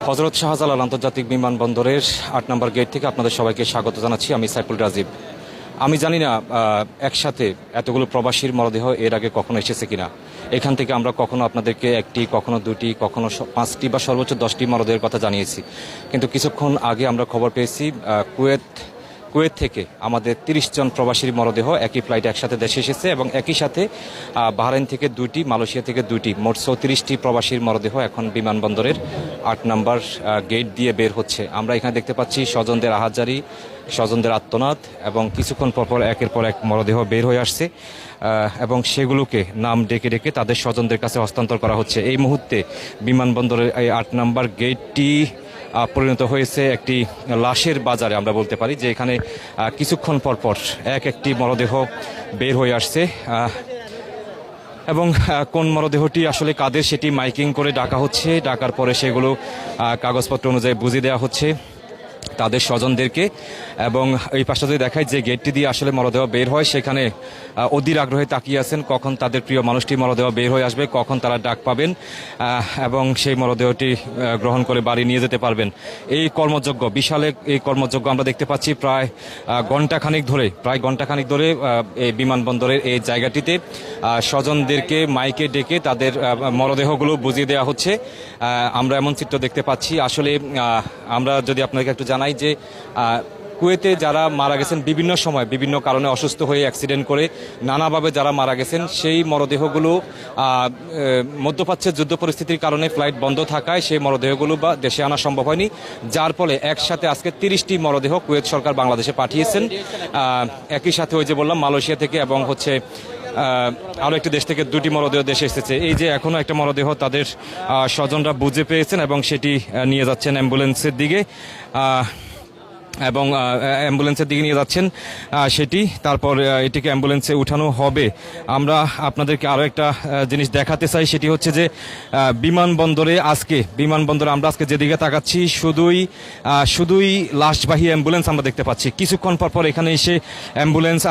হযরত শাহজালাল আন্তর্জাতিক বিমানবন্দরের ৮ নম্বর গেট থেকে আপনাদের সবাইকে স্বাগত জানাচ্ছি। আমি সাইফুল রাজীব। আমি জানি না একসাথে এতগুলো প্রবাসীর মরদেহ এর আগে কখনো এসেছে কিনা। এখান থেকে আমরা কখনো আপনাদেরকে একটি, কখনো দুটি, কখনো ৫টি বা সর্বোচ্চ ১০টি মরদেহের কথা জানিয়েছি। কিন্তু কিছুক্ষণ আগে আমরা খবর পেয়েছি কুয়েত থেকে আমাদের ৩০ জন প্রবাসীর মরদেহ একই ফ্লাইটে একসাথে দেশে এসেছে এবং একই সাথে বাহরাইন থেকে ২টি, মালয়েশিয়া থেকে ২টি, মোট ৩৬টি প্রবাসীর মরদেহ এখন বিমানবন্দরের ৮ নম্বর গেট দিয়ে বের হচ্ছে। আমরা এখানে দেখতে পাচ্ছি স্বজনদের আহাজারি, স্বজনদের আত্মনাদ এবং কিছুক্ষণ পরপর একের পর এক মরদেহ বের হয়ে আসছে এবং সেগুলোকে নাম ডেকে ডেকে তাদের স্বজনদের কাছে হস্তান্তর করা হচ্ছে। এই মুহূর্তে বিমানবন্দরের এই ৮ নম্বর গেটটি পরিণত হয়েছে একটি লাশের বাজারে। আমরা বলতে পারি যে এখানে কিছুক্ষণ পরপর একটি মরদেহ বের হয়ে আসছে এবং কোন মরদেহটি আসলে কাদের সেটি মাইকিং করে ডাকা হচ্ছে। ডাকার পরে সেগুলো কাগজপত্র অনুযায়ী বুঝিয়ে দেওয়া হচ্ছে তাদের স্বজনদেরকে। এবং এই পাশে যদি দেখায় যে গেটটি দিয়ে আসলে মরদেহ বের হয়, সেখানে অধীর আগ্রহে তাকিয়ে আছেন কখন তাদের প্রিয় মানুষটি মরদেহ বের হয়ে আসবে, কখন তারা ডাক পাবেন এবং সেই মরদেহটি গ্রহণ করে বাড়ি নিয়ে যেতে পারবেন। এই কর্মযজ্ঞ, বিশাল এই কর্মযজ্ঞ আমরা দেখতে পাচ্ছি প্রায় ঘণ্টাখানিক ধরে এই বিমানবন্দরের এই জায়গাটিতে স্বজনদেরকে মাইকে ডেকে তাদের মরদেহগুলো বুঝিয়ে দেওয়া হচ্ছে। আমরা এমন চিত্র দেখতে পাচ্ছি। আসলে আমরা যদি আপনাকে একটু জানাই যে কুয়েতে যারা মারা গেছেন বিভিন্ন সময় বিভিন্ন কারণে অসুস্থ হয়ে অ্যাক্সিডেন্ট করে নানাভাবে যারা মারা গেছেন, সেই মরদেহগুলো মধ্যপ্রাচ্যের যুদ্ধ পরিস্থিতির কারণে ফ্লাইট বন্ধ থাকায় সেই মরদেহগুলো বা দেশে আনা সম্ভব হয়নি, যার ফলে একসাথে আজকে ৩০টি মরদেহ কুয়েত সরকার বাংলাদেশে পাঠিয়েছেন। একই সাথে ওই যে বললাম মালয়েশিয়া থেকে এবং আরও একটি দেশ থেকে 2টি মরদেহ দেশে এসেছে। এই যে এখনও একটা মরদেহ তাদের স্বজনরা বুঝে পেয়েছেন এবং সেটি নিয়ে যাচ্ছেন অ্যাম্বুলেন্সের দিকে নিয়ে যাচ্ছেন সেটি। তারপর এটিকে অ্যাম্বুলেন্সে উঠানো হবে। আমরা আপনাদেরকে আরও একটা জিনিস দেখাতে চাই, সেটি হচ্ছে যে বিমানবন্দরে আমরা আজকে যেদিকে তাকাচ্ছি শুধুই লাশবাহী অ্যাম্বুলেন্স আমরা দেখতে পাচ্ছি। কিছুক্ষণ পরপর এখানে এসে অ্যাম্বুলেন্স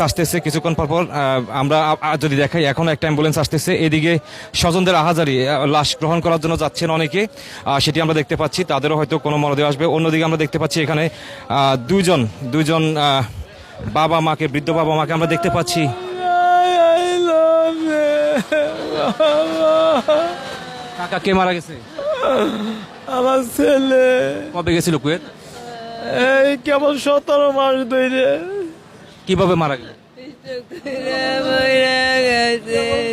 আসতেছে কিছুক্ষণ পরপর। আমরা যদি দেখাই এখনো একটা অ্যাম্বুলেন্স আসতেছে। এদিকে স্বজনদের আহাজারি, লাশ গ্রহণ করার জন্য যাচ্ছেন অনেকে, সেটি আমরা দেখতে পাচ্ছি। তাদেরও হয়তো কোনো মরদেহ আসবে। অন্যদিকে আমরা দেখতে পাচ্ছি এখানে দুইজন বৃদ্ধ বাবা মাকে আমরা দেখতে পাচ্ছি। কাকা কে মারা গেছে? আমার ছেলে। কবে গেছিল কুয়েত? এই কেবল 17 মাস ধরে। কিভাবে মারা গেল?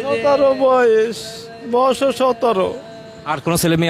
17 বয়স 17। আর কোন ছেলে মেয়ে